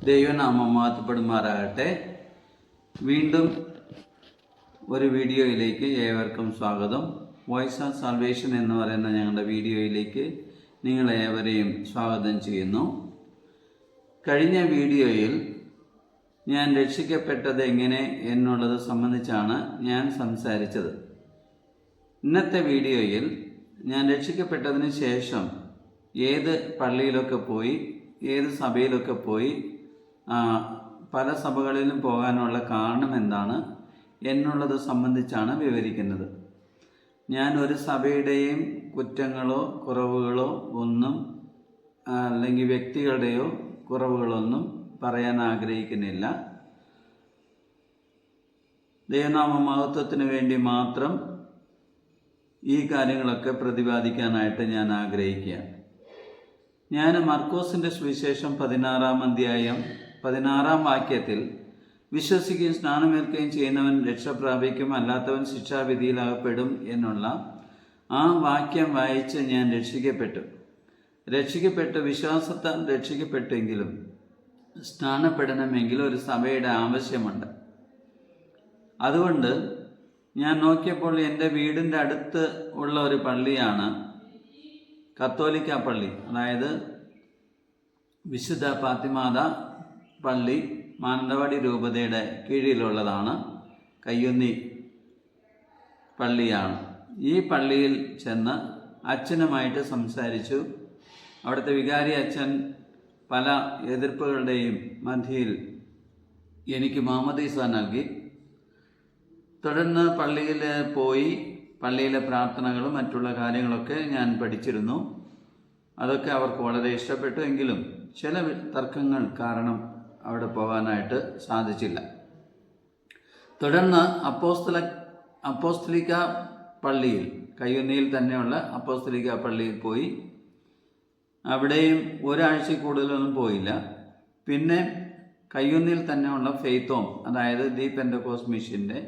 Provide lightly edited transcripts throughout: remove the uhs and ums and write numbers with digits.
ദൈവനാമം മഹത്വപ്പെടുമാറാകട്ടെ. വീണ്ടും ഒരു വീഡിയോയിലേക്ക് ഏവർക്കും സ്വാഗതം. വോയിസ് ഓഫ് സാൽവേഷൻ എന്ന് പറയുന്ന ഞങ്ങളുടെ വീഡിയോയിലേക്ക് നിങ്ങളേവരെയും സ്വാഗതം ചെയ്യുന്നു. കഴിഞ്ഞ വീഡിയോയിൽ ഞാൻ രക്ഷിക്കപ്പെട്ടത് എങ്ങനെ എന്നുള്ളത് സംബന്ധിച്ചാണ് ഞാൻ സംസാരിച്ചത്. ഇന്നത്തെ വീഡിയോയിൽ ഞാൻ രക്ഷിക്കപ്പെട്ടതിന് ശേഷം ഏത് പള്ളിയിലൊക്കെ പോയി, ഏത് സഭയിലൊക്കെ പോയി, പല സഭകളിലും പോകാനുള്ള കാരണം എന്താണ് എന്നുള്ളത് സംബന്ധിച്ചാണ് വിവരിക്കുന്നത്. ഞാൻ ഒരു സഭയുടെയും കുറ്റങ്ങളോ കുറവുകളോ ഒന്നും, അല്ലെങ്കിൽ വ്യക്തികളുടെയോ കുറവുകളൊന്നും പറയാൻ ആഗ്രഹിക്കുന്നില്ല. ദൈവനാമ മഹത്വത്തിന് വേണ്ടി മാത്രം ഈ കാര്യങ്ങളൊക്കെ പ്രതിപാദിക്കാനായിട്ട് ഞാൻ ആഗ്രഹിക്കുകയാണ്. ഞാൻ മർക്കോസിൻ്റെ സുവിശേഷം 16-ാം അധ്യായം 16-ാം വാക്യത്തിൽ വിശ്വസിക്കുകയും സ്നാനമേൽക്കുകയും ചെയ്യുന്നവൻ രക്ഷ പ്രാപിക്കും, അല്ലാത്തവൻ ശിക്ഷാവിധിയിലാകപ്പെടും എന്നുള്ള ആ വാക്യം വായിച്ച് ഞാൻ രക്ഷിക്കപ്പെട്ടു. വിശ്വാസത്താൽ രക്ഷിക്കപ്പെട്ടെങ്കിലും സ്നാനപ്പെടണമെങ്കിൽ ഒരു സഭയുടെ ആവശ്യമുണ്ട്. അതുകൊണ്ട് ഞാൻ നോക്കിയപ്പോൾ എൻ്റെ വീടിൻ്റെ അടുത്ത് ഉള്ള ഒരു പള്ളിയാണ് കത്തോലിക്ക പള്ളി, അതായത് വിശുദ്ധ ഫാത്തിമാത പള്ളി, മാനന്തവാടി രൂപതയുടെ കീഴിലുള്ളതാണ്. കയ്യുന്നി പള്ളിയാണ്. ഈ പള്ളിയിൽ ചെന്ന് അച്ഛനുമായിട്ട് സംസാരിച്ചു. അവിടുത്തെ വികാരി അച്ഛൻ പല എതിർപ്പുകളുടെയും മധ്യയിൽ എനിക്ക് മാമോദീസ നൽകി. തുടർന്ന് പള്ളിയിൽ പോയി പള്ളിയിലെ പ്രാർത്ഥനകളും മറ്റുള്ള കാര്യങ്ങളൊക്കെ ഞാൻ പഠിച്ചിരുന്നു. അതൊക്കെ അവർക്ക് വളരെ ഇഷ്ടപ്പെട്ടു. എങ്കിലും ചില തർക്കങ്ങൾ കാരണം അവിടെ പോകാനായിട്ട് സാധിച്ചില്ല. തുടർന്ന് അപ്പോസ്തലിക പള്ളിയിൽ, കയ്യുന്നിയിൽ തന്നെയുള്ള അപ്പോസ്തലിക പള്ളിയിൽ പോയി. അവിടെയും ഒരാഴ്ച കൂടുതലൊന്നും പോയില്ല. പിന്നെ കയ്യുന്നിയിൽ തന്നെയുള്ള ഫെയ്ത്തോം, അതായത് ദി പെന്തക്കോസ്റ്റ് മിഷൻ്റെ,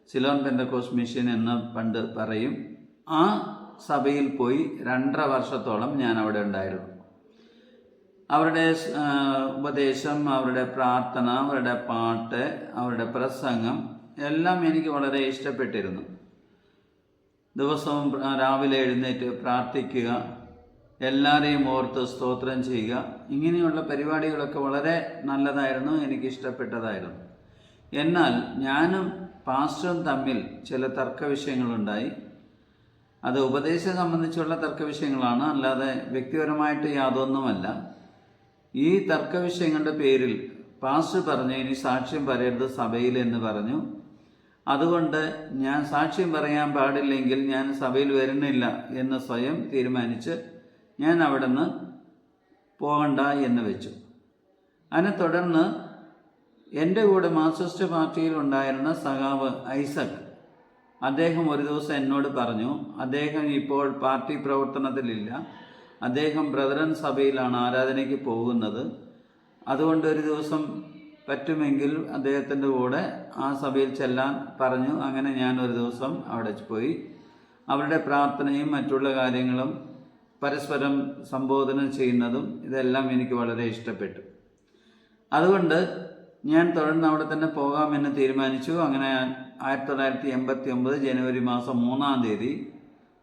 സിലോൺ പെന്തക്കോസ്റ്റ് മിഷൻ എന്ന് പണ്ട് പറയും, ആ സഭയിൽ പോയി 2.5 വർഷത്തോളം ഞാൻ അവിടെ ഉണ്ടായിരുന്നു. അവരുടെ ഉപദേശം, അവരുടെ പ്രാർത്ഥന, അവരുടെ പാട്ട്, അവരുടെ പ്രസംഗം എല്ലാം എനിക്ക് വളരെ ഇഷ്ടപ്പെട്ടിരുന്നു. ദിവസവും രാവിലെ എഴുന്നേറ്റ് പ്രാർത്ഥിക്കുക, എല്ലാവരെയും ഓർത്ത് സ്തോത്രം ചെയ്യുക, ഇങ്ങനെയുള്ള പരിപാടികളൊക്കെ വളരെ നല്ലതായിരുന്നു, എനിക്കിഷ്ടപ്പെട്ടതായിരുന്നു. എന്നാൽ ഞാനും പാസ്റ്ററും തമ്മിൽ ചില തർക്ക വിഷയങ്ങളുണ്ടായി. അത് ഉപദേശം സംബന്ധിച്ചുള്ള തർക്ക വിഷയങ്ങളാണ്, അല്ലാതെ വ്യക്തിപരമായിട്ട് യാതൊന്നുമല്ല. ഈ തർക്ക വിഷയങ്ങളുടെ പേരിൽ പാസ്റ്റർ പറഞ്ഞു, ഇനി സാക്ഷ്യം പറയരുത് സഭയിൽ എന്ന് പറഞ്ഞു. അതുകൊണ്ട് ഞാൻ സാക്ഷ്യം പറയാൻ പാടില്ലെങ്കിൽ ഞാൻ സഭയിൽ വരുന്നില്ല എന്ന് സ്വയം തീരുമാനിച്ച് ഞാൻ അവിടെ നിന്ന് പോകണ്ട എന്ന് വെച്ചു. അതിനെ തുടർന്ന് എൻ്റെ കൂടെ മാർക്സിസ്റ്റ് പാർട്ടിയിൽ ഉണ്ടായിരുന്ന സഖാവ് ഐസക്, അദ്ദേഹം ഒരു ദിവസം എന്നോട് പറഞ്ഞു, അദ്ദേഹം ഇപ്പോൾ പാർട്ടി പ്രവർത്തനത്തിലില്ല, അദ്ദേഹം ബ്രദറൻ സഭയിലാണ് ആരാധനയ്ക്ക് പോകുന്നത്. അതുകൊണ്ട് ഒരു ദിവസം പറ്റുമെങ്കിൽ അദ്ദേഹത്തിൻ്റെ കൂടെ ആ സഭയിൽ ചെല്ലാൻ പറഞ്ഞു. അങ്ങനെ ഞാൻ ഒരു ദിവസം അവിടെ പോയി. അവരുടെ പ്രാർത്ഥനയും മറ്റുള്ള കാര്യങ്ങളും പരസ്പരം സംബോധന ചെയ്യുന്നതും ഇതെല്ലാം എനിക്ക് വളരെ ഇഷ്ടപ്പെട്ടു. അതുകൊണ്ട് ഞാൻ തുടർന്ന് അവിടെ തന്നെ പോകാമെന്ന് തീരുമാനിച്ചു. അങ്ങനെ 1989 ജനുവരി മാസം 3-ാം തീയതി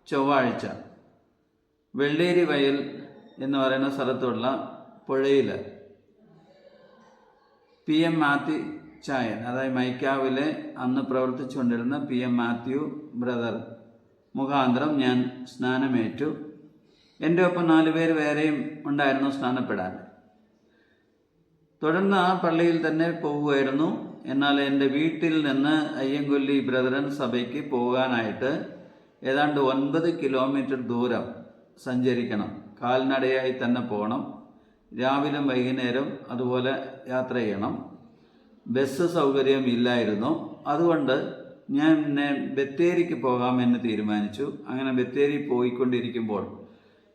ചൊവ്വാഴ്ച വെള്ളേരി വയൽ എന്ന് പറയുന്ന സ്ഥലത്തുള്ള പുഴയിൽ PM മാത്യു ചായൻ, അതായത് മൈക്കാവിലെ അന്ന് പ്രവർത്തിച്ചുകൊണ്ടിരുന്ന PM മാത്യു ബ്രദർ മുഖാന്തരം ഞാൻ സ്നാനമേറ്റു. എൻ്റെ ഒപ്പം 4 പേര് വേറെയും ഉണ്ടായിരുന്നു സ്നാനപ്പെടാൻ. തുടർന്ന് ആ പള്ളിയിൽ തന്നെ പോവുകയായിരുന്നു. എന്നാൽ എൻ്റെ വീട്ടിൽ നിന്ന് അയ്യങ്കൊല്ലി ബ്രദറൻ സഭയ്ക്ക് പോകാനായിട്ട് ഏതാണ്ട് 9 കിലോമീറ്റർ ദൂരം സഞ്ചരിക്കണം. കാൽനടയായി തന്നെ പോകണം. രാവിലെ വൈകുന്നേരം അതുപോലെ യാത്ര ചെയ്യണം. ബസ് സൗകര്യം ഇല്ലായിരുന്നു. അതുകൊണ്ട് ഞാൻ ബത്തേരിക്ക് പോകാമെന്ന് തീരുമാനിച്ചു. അങ്ങനെ ബത്തേരി പോയിക്കൊണ്ടിരിക്കുമ്പോൾ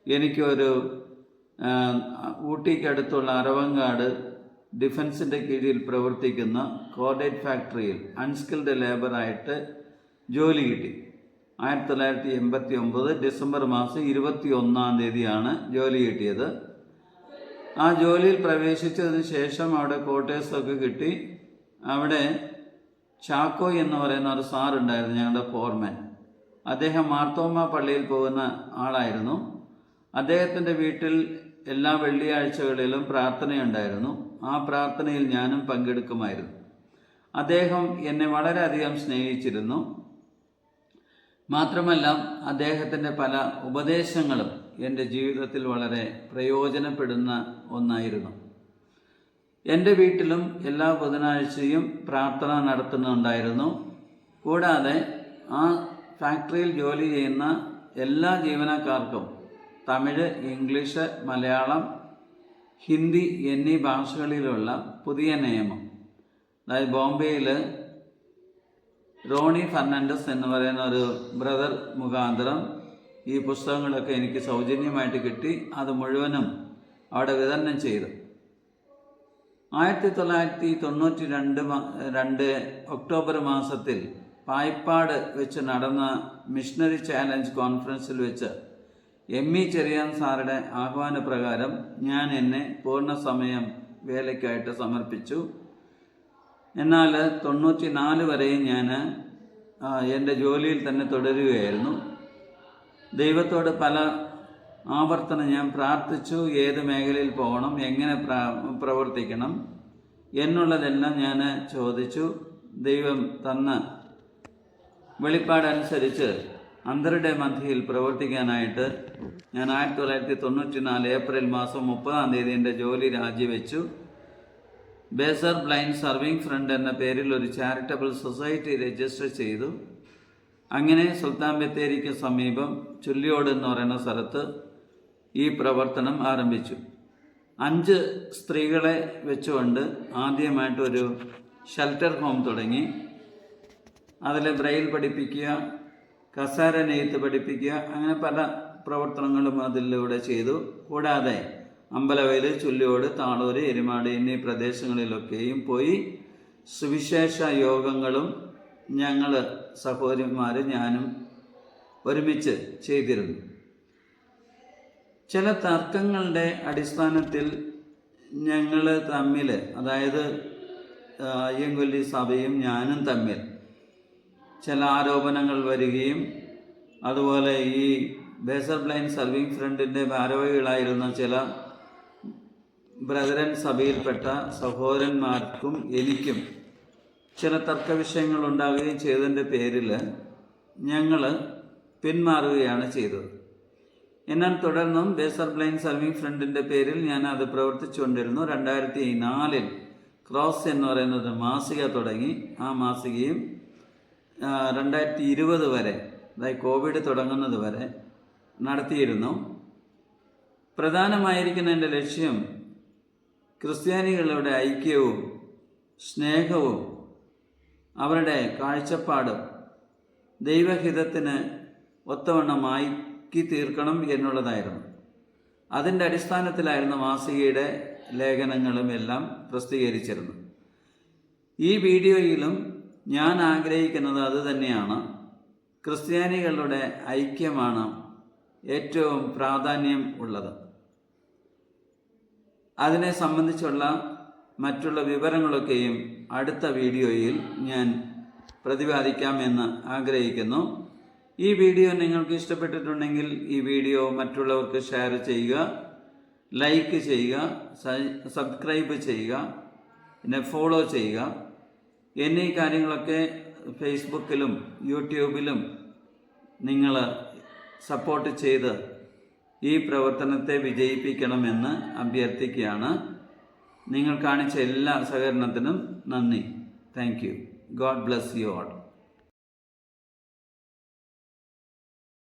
എനിക്കൊരു ഊട്ടിക്കടുത്തുള്ള അറവങ്കാട് ഡിഫൻസിൻ്റെ കീഴിൽ പ്രവർത്തിക്കുന്ന കോർഡേറ്റ് ഫാക്ടറിയിൽ അൺസ്കിൽഡ് ലേബറായിട്ട് ജോലി കിട്ടി. 1989 ഡിസംബർ മാസം 21-ാം തീയതിയാണ് ജോലി കിട്ടിയത്. ആ ജോലിയിൽ പ്രവേശിച്ചതിന് ശേഷം അവിടെ ക്വാർട്ടേഴ്സൊക്കെ കിട്ടി. അവിടെ ചാക്കോ എന്ന് പറയുന്ന ഒരു സാറുണ്ടായിരുന്നു, ഞങ്ങളുടെ ഫോർമാൻ. അദ്ദേഹം മാർത്തോമ പള്ളിയിൽ പോകുന്ന ആളായിരുന്നു. അദ്ദേഹത്തിൻ്റെ വീട്ടിൽ എല്ലാ വെള്ളിയാഴ്ചകളിലും പ്രാർത്ഥനയുണ്ടായിരുന്നു. ആ പ്രാർത്ഥനയിൽ ഞാനും പങ്കെടുക്കുമായിരുന്നു. അദ്ദേഹം എന്നെ വളരെയധികം സ്നേഹിച്ചിരുന്നു. മാത്രമല്ല അദ്ദേഹത്തിൻ്റെ പല ഉപദേശങ്ങളും എൻ്റെ ജീവിതത്തിൽ വളരെ പ്രയോജനപ്പെടുന്ന ഒന്നായിരുന്നു. എൻ്റെ വീട്ടിലും എല്ലാ ബുധനാഴ്ചയും പ്രാർത്ഥന നടത്തുന്നുണ്ടായിരുന്നു. കൂടാതെ ആ ഫാക്ടറിയിൽ ജോലി ചെയ്യുന്ന എല്ലാ ജീവനക്കാർക്കും തമിഴ്, ഇംഗ്ലീഷ്, മലയാളം, ഹിന്ദി എന്നീ ഭാഷകളിലുള്ള പുതിയ നിയമം, അതായത് ബോംബെയിൽ റോണി ഫെർണാണ്ടസ് എന്ന് പറയുന്ന ഒരു ബ്രദർ മുഖാന്തരം ഈ പുസ്തകങ്ങളൊക്കെ എനിക്ക് സൗജന്യമായിട്ട് കിട്ടി. അത് മുഴുവനും അവിടെ വിതരണം ചെയ്തു. 1992 ഒക്ടോബർ മാസത്തിൽ പായിപ്പാട് വെച്ച് നടന്ന മിഷണറി ചാലഞ്ച് കോൺഫറൻസിൽ വെച്ച് എം.ഇ. ചെറിയാൻ സാറുടെ ആഹ്വാനപ്രകാരം ഞാൻ എന്നെ പൂർണ്ണസമയം വേലയ്ക്കായിട്ട് സമർപ്പിച്ചു. എന്നാൽ 94 വരെയും ഞാൻ എൻ്റെ ജോലിയിൽ തന്നെ തുടരുകയായിരുന്നു. ദൈവത്തോട് പല ആവർത്തനം ഞാൻ പ്രാർത്ഥിച്ചു. ഏത് മേഖലയിൽ പോകണം, എങ്ങനെ പ്രവർത്തിക്കണം എന്നുള്ളതെല്ലാം ഞാൻ ചോദിച്ചു. ദൈവം തന്ന വെളിപ്പാടനുസരിച്ച് അന്തരുടെ മധ്യയിൽ പ്രവർത്തിക്കാനായിട്ട് ഞാൻ 1994 ഏപ്രിൽ മാസം 30 എൻ്റെ ജോലി രാജിവെച്ചു. ബേസർ ബ്ലൈൻഡ് സർവിംഗ് ഫ്രണ്ട് എന്ന പേരിൽ ഒരു ചാരിറ്റബിൾ സൊസൈറ്റി രജിസ്റ്റർ ചെയ്തു. അങ്ങനെ സുൽത്താൻ ബത്തേരിക്ക് സമീപം ചുല്ലിയോട് എന്ന് പറയുന്ന സ്ഥലത്ത് ഈ പ്രവർത്തനം ആരംഭിച്ചു. 5 സ്ത്രീകളെ വെച്ചുകൊണ്ട് ആദ്യമായിട്ടൊരു ഷെൽട്ടർ ഹോം തുടങ്ങി. അതിൽ ബ്രെയിൽ പഠിപ്പിക്കുക, കസാര നെയ്ത്ത് പഠിപ്പിക്കുക, അങ്ങനെ പല പ്രവർത്തനങ്ങളും അതിലൂടെ ചെയ്തു. കൂടാതെ അമ്പലവയൽ, ചുല്ലിയോട്, താളൂര്, എരുമാട് എന്നീ പ്രദേശങ്ങളിലൊക്കെയും പോയി സുവിശേഷ യോഗങ്ങളും ഞങ്ങൾ സഹോദരിമാർ ഞാനും ഒരുമിച്ച് ചെയ്തിരുന്നു. ചില തർക്കങ്ങളുടെ അടിസ്ഥാനത്തിൽ ഞങ്ങൾ തമ്മിൽ, അതായത് അയ്യങ്കൊല്ലി സഭയും ഞാനും തമ്മിൽ ചില ആരോപണങ്ങൾ വരികയും അതുപോലെ ഈ ബേസർ ബ്ലൈൻഡ് സർവിംഗ് ഫ്രണ്ടിൻ്റെ ഭാരവാഹികളായിരുന്ന ചില ബ്രദറൻ സഭയിൽപ്പെട്ട സഹോദരന്മാർക്കും എനിക്കും ചില തർക്ക വിഷയങ്ങൾ ഉണ്ടാകുകയും ചെയ്തതിൻ്റെ പേരിൽ ഞങ്ങൾ പിന്മാറുകയാണ് ചെയ്തത്. എന്നാൽ തുടർന്നും ബേസർ ബ്ലൈൻഡ് സർവിംഗ് ഫ്രണ്ടിൻ്റെ പേരിൽ ഞാൻ അത് പ്രവർത്തിച്ചുകൊണ്ടിരുന്നു. 2004 ക്രോസ് എന്ന് പറയുന്നത് മാസിക തുടങ്ങി. ആ മാസികയും 2020 വരെ, അതായത് കോവിഡ് തുടങ്ങുന്നത് വരെ നടത്തിയിരുന്നു. പ്രധാനമായിരിക്കുന്ന എൻ്റെ ലക്ഷ്യം ക്രിസ്ത്യാനികളുടെ ഐക്യവും സ്നേഹവും അവരുടെ കാഴ്ചപ്പാടും ദൈവഹിതത്തിന് ഒത്തവണ്ണമാക്കി തീർക്കണം എന്നുള്ളതായിരുന്നു. അതിൻ്റെ അടിസ്ഥാനത്തിലായിരുന്നു മാസികയുടെ ലേഖനങ്ങളും എല്ലാം പ്രസിദ്ധീകരിച്ചിരുന്നത്. ഈ വീഡിയോയിലും ഞാൻ ആഗ്രഹിക്കുന്നത് അതുതന്നെയാണ്. ക്രിസ്ത്യാനികളുടെ ഐക്യമാണ് ഏറ്റവും പ്രാധാന്യം ഉള്ളത്. അതിനെ സംബന്ധിച്ചുള്ള മറ്റുള്ള വിവരങ്ങളൊക്കെയും അടുത്ത വീഡിയോയിൽ ഞാൻ പ്രതിപാദിക്കാമെന്ന് ആഗ്രഹിക്കുന്നു. ഈ വീഡിയോ നിങ്ങൾക്ക് ഇഷ്ടപ്പെട്ടിട്ടുണ്ടെങ്കിൽ ഈ വീഡിയോ മറ്റുള്ളവർക്ക് ഷെയർ ചെയ്യുക, ലൈക്ക് ചെയ്യുക, സബ്സ്ക്രൈബ് ചെയ്യുക, പിന്നെ ഫോളോ ചെയ്യുക എന്നീ കാര്യങ്ങളൊക്കെ ഫേസ്ബുക്കിലും യൂട്യൂബിലും നിങ്ങൾ സപ്പോർട്ട് ചെയ്ത് ഈ പ്രവർത്തനത്തെ വിജയിപ്പിക്കണമെന്ന് അഭ്യർത്ഥിക്കുകയാണ്. നിങ്ങൾ കാണിച്ച എല്ലാ സഹകരണത്തിനും നന്ദി. Thank you. God bless you all.